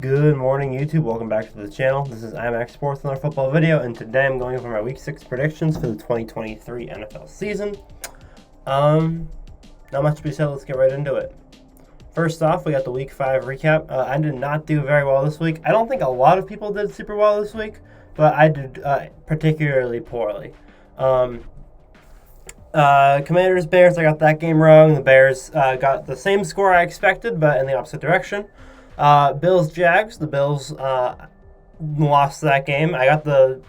Good morning, YouTube. Welcome back to the channel. This is IMAX Sports, another football video, and today I'm going over my Week 6 predictions for the 2023 NFL season. Not much to be said. Let's get right into it. First off, we got the Week 5 recap. I did not do very well this week. I don't think a lot of people did super well this week, but I did particularly poorly. Commanders, Bears, I got that game wrong. The Bears got the same score I expected, but in the opposite direction. Bills, Jags. The Bills lost that game. I got the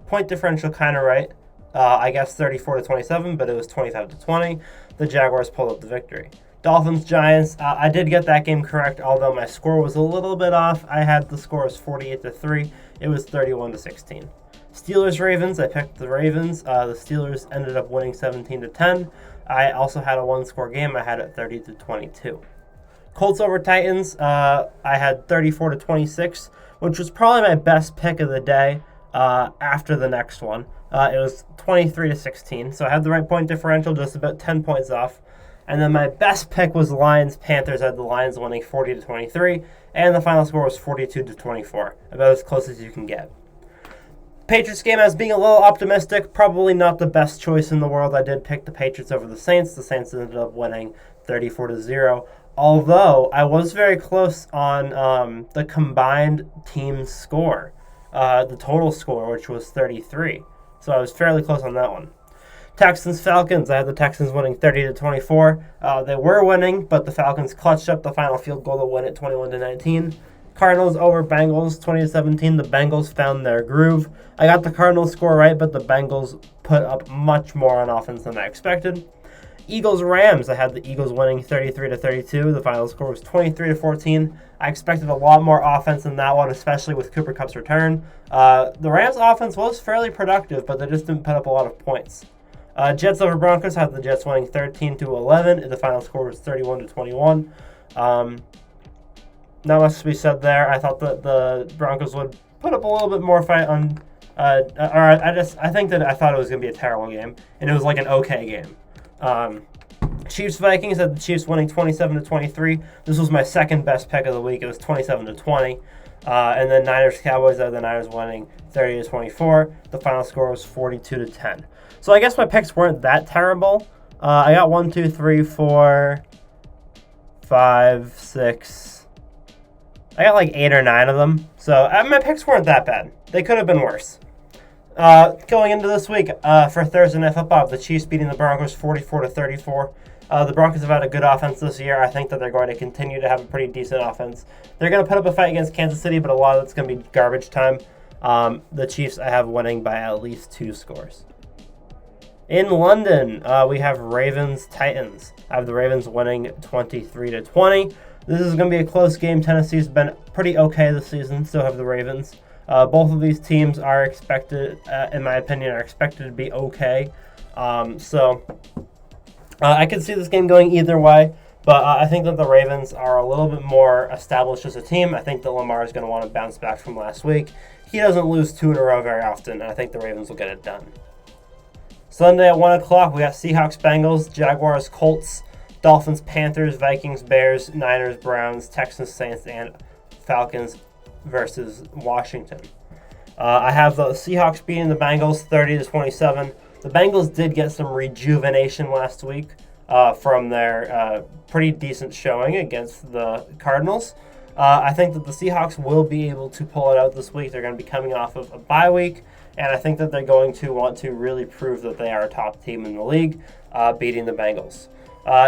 point differential kind of right. I guess 34-27, but it was 25-20. The Jaguars pulled up the victory. Dolphins, Giants. I did get that game correct, although my score was a little bit off. I had the score as 48-3. It was 31-16. Steelers, Ravens. I picked the Ravens. The Steelers ended up winning 17-10. I also had a one-score game. I had it 30-22. Colts over Titans. I had 34-26, which was probably my best pick of the day. After the next one, it was 23-16. So I had the right point differential, just about 10 points off. And then my best pick was Lions Panthers. I had the Lions winning 40-23, and the final score was 42-24, about as close as you can get. Patriots game, I was being a little optimistic. Probably not the best choice in the world. I did pick the Patriots over the Saints. The Saints ended up winning 34-0. Although I was very close on the combined team score, the total score, which was 33. So I was fairly close on that one. Texans, Falcons. I had the Texans winning 30-24. They were winning, but the Falcons clutched up the final field goal to win it 21-19. Cardinals over Bengals 20-17. The Bengals found their groove. I got the Cardinals score right, but the Bengals put up much more on offense than I expected. Eagles, Rams. I had the Eagles winning 33-32. The final score was 23-14. I expected a lot more offense in that one, especially with Cooper Kupp's return. The Rams offense was fairly productive, but they just didn't put up a lot of points. Jets over Broncos. I had the Jets winning 13-11. The final score was 31-21. Not much to be said there. I thought that the Broncos would put up a little bit more fight on. I thought it was going to be a terrible game, and it was like an okay game. Chiefs Vikings, had the Chiefs winning 27-23. This was my second best pick of the week. It was 27-20. And then Niners Cowboys, had the Niners winning 30-24. The final score was 42-10. So I guess my picks weren't that terrible. I got 1, 2, 3, 4, 5, 6. I got like 8 or 9 of them. So my picks weren't that bad. They could have been worse. Going into this week, for Thursday Night Football, the Chiefs beating the Broncos 44-34. The Broncos have had a good offense this year. I think that they're going to continue to have a pretty decent offense. They're going to put up a fight against Kansas City, but a lot of it's going to be garbage time. The Chiefs I have winning by at least 2 scores. In London, we have Ravens-Titans. I have the Ravens winning 23-20. This is going to be a close game. Tennessee's been pretty okay this season. Still have the Ravens. Both of these teams are expected, in my opinion, to be okay. I could see this game going either way, but I think that the Ravens are a little bit more established as a team. I think that Lamar is going to want to bounce back from last week. He doesn't lose 2 in a row very often, and I think the Ravens will get it done. Sunday at 1 o'clock, we got Seahawks, Bengals, Jaguars, Colts, Dolphins, Panthers, Vikings, Bears, Niners, Browns, Texans, Saints, and Falcons versus Washington. I have the Seahawks beating the Bengals 30-27. The Bengals did get some rejuvenation last week from their pretty decent showing against the Cardinals. I think that the Seahawks will be able to pull it out this week. They're going to be coming off of a bye week, and I think that they're going to want to really prove that they are a top team in the league, beating the Bengals.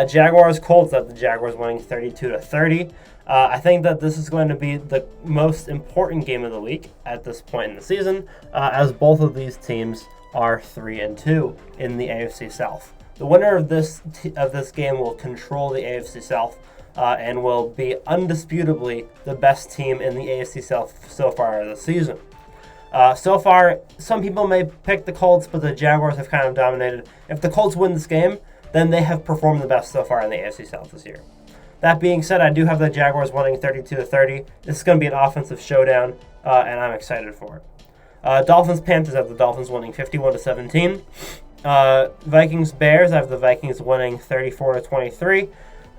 Jaguars, Colts, the Jaguars winning 32-30. I think that this is going to be the most important game of the week at this point in the season, as both of these teams are 3-2 in the AFC South. The winner of this game will control the AFC South and will be undisputably the best team in the AFC South so far this season. So far, some people may pick the Colts, but the Jaguars have kind of dominated. If the Colts win this game, then they have performed the best so far in the AFC South this year. That being said, I do have the Jaguars winning 32-30. This is going to be an offensive showdown, and I'm excited for it. Dolphins, Panthers, I have the Dolphins winning 51-17. Vikings, Bears, I have the Vikings winning 34-23.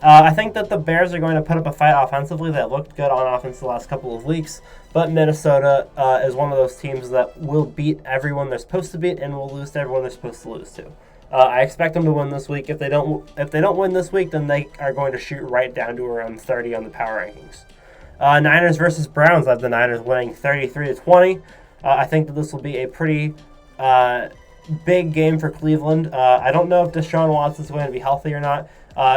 I think that the Bears are going to put up a fight offensively. They looked good on offense the last couple of weeks, but Minnesota is one of those teams that will beat everyone they're supposed to beat and will lose to everyone they're supposed to lose to. I expect them to win this week. If they don't win this week, then they are going to shoot right down to around 30 on the power rankings. Niners versus Browns. I have the Niners winning 33-20. I think that this will be a pretty big game for Cleveland. I don't know if Deshaun Watson's going to be healthy or not.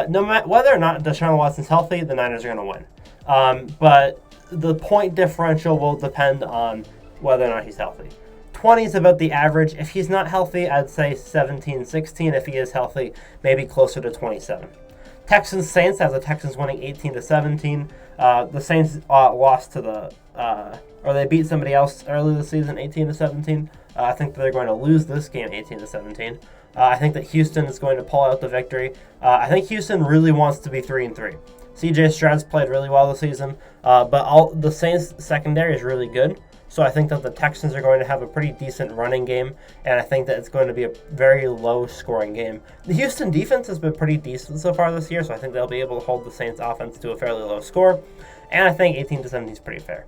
No matter whether or not Deshaun Watson's healthy, the Niners are going to win. But the point differential will depend on whether or not he's healthy. 20 is about the average. If he's not healthy, I'd say 17-16. If he is healthy, maybe closer to 27. Texans-Saints has the Texans winning 18-17. The Saints lost to or they beat somebody else early this season, 18-17. I think that they're going to lose this game, 18-17. I think that Houston is going to pull out the victory. I think Houston really wants to be 3-3. C.J. Stroud's played really well this season, but the Saints secondary is really good. So I think that the Texans are going to have a pretty decent running game, and I think that it's going to be a very low-scoring game. The Houston defense has been pretty decent so far this year, so I think they'll be able to hold the Saints offense to a fairly low score, and I think 18-17 is pretty fair.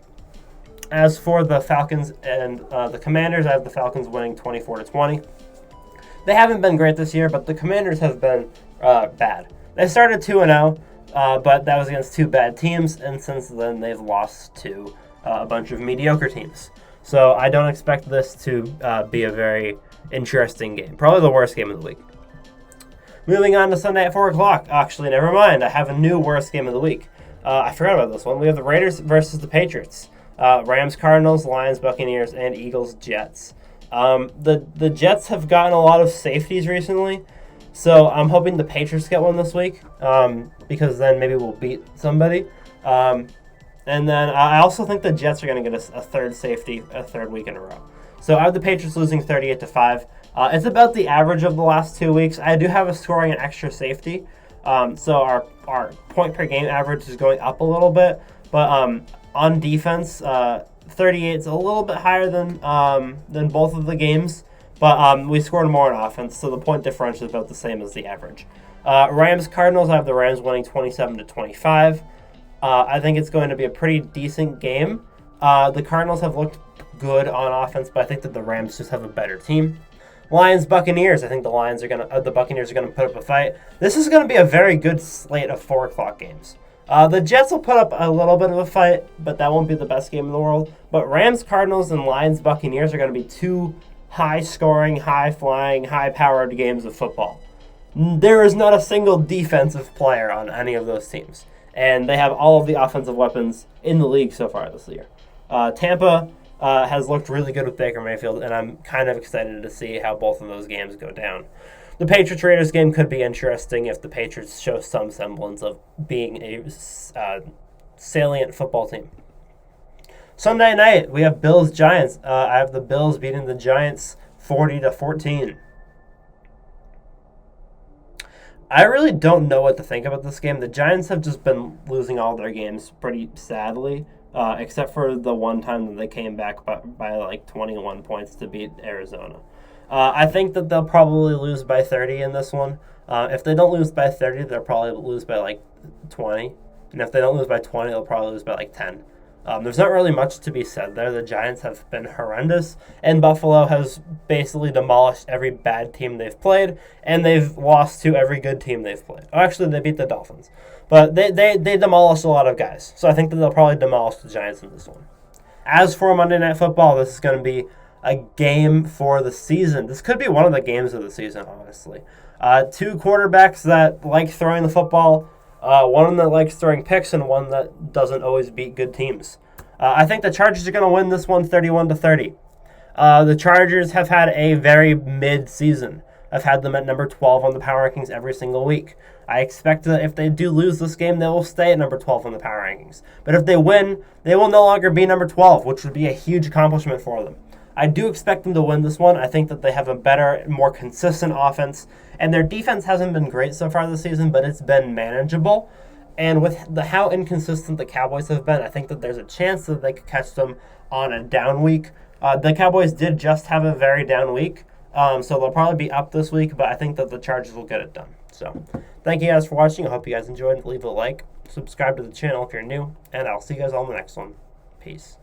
As for the Falcons and the Commanders, I have the Falcons winning 24-20. They haven't been great this year, but the Commanders have been bad. They started 2-0, but that was against two bad teams, and since then they've lost to a bunch of mediocre teams. So I don't expect this to be a very interesting game. Probably the worst game of the week. Moving on to Sunday at 4 o'clock. Actually, never mind. I have a new worst game of the week. I forgot about this one. We have the Raiders versus the Patriots. Rams, Cardinals, Lions, Buccaneers, and Eagles, Jets. The Jets have gotten a lot of safeties recently, so I'm hoping the Patriots get one this week because then maybe we'll beat somebody. And then I also think the Jets are going to get a third safety a third week in a row. So I have the Patriots losing 38-5. It's about the average of the last 2 weeks. I do have a scoring and extra safety. So our point per game average is going up a little bit. But on defense, 38 is a little bit higher than both of the games. But we scored more on offense, so the point differential is about the same as the average. Rams, Cardinals, I have the Rams winning 27-25. I think it's going to be a pretty decent game. The Cardinals have looked good on offense, but I think that the Rams just have a better team. Lions, Buccaneers. I think the Buccaneers are gonna put up a fight. This is gonna be a very good slate of 4 o'clock games. The Jets will put up a little bit of a fight, but that won't be the best game in the world. But Rams, Cardinals, and Lions, Buccaneers are gonna be 2 high-scoring, high-flying, high-powered games of football. There is not a single defensive player on any of those teams. And they have all of the offensive weapons in the league so far this year. Tampa has looked really good with Baker Mayfield, and I'm kind of excited to see how both of those games go down. The Patriots-Raiders game could be interesting if the Patriots show some semblance of being a salient football team. Sunday night, we have Bills-Giants. I have the Bills beating the Giants 40-14. I really don't know what to think about this game. The Giants have just been losing all their games pretty sadly, except for the one time that they came back by like 21 points to beat Arizona. I think that they'll probably lose by 30 in this one. If they don't lose by 30, they'll probably lose by like 20. And if they don't lose by 20, they'll probably lose by like 10. There's not really much to be said there. The Giants have been horrendous, and Buffalo has basically demolished every bad team they've played, and they've lost to every good team they've played. Actually, they beat the Dolphins. But they demolished a lot of guys, so I think that they'll probably demolish the Giants in this one. As for Monday Night Football, this is going to be a game for the season. This could be one of the games of the season, honestly. 2 quarterbacks that like throwing the football, one that likes throwing picks, and one that doesn't always beat good teams. I think the Chargers are going to win this one 31-30. The Chargers have had a very mid-season. I've had them at number 12 on the power rankings every single week. I expect that if they do lose this game, they will stay at number 12 on the power rankings. But if they win, they will no longer be number 12, which would be a huge accomplishment for them. I do expect them to win this one. I think that they have a better, more consistent offense, and their defense hasn't been great so far this season, but it's been manageable. And with how inconsistent the Cowboys have been, I think that there's a chance that they could catch them on a down week. The Cowboys did just have a very down week, so they'll probably be up this week, but I think that the Chargers will get it done. So, thank you guys for watching. I hope you guys enjoyed. Leave a like, subscribe to the channel if you're new, and I'll see you guys all in the next one. Peace.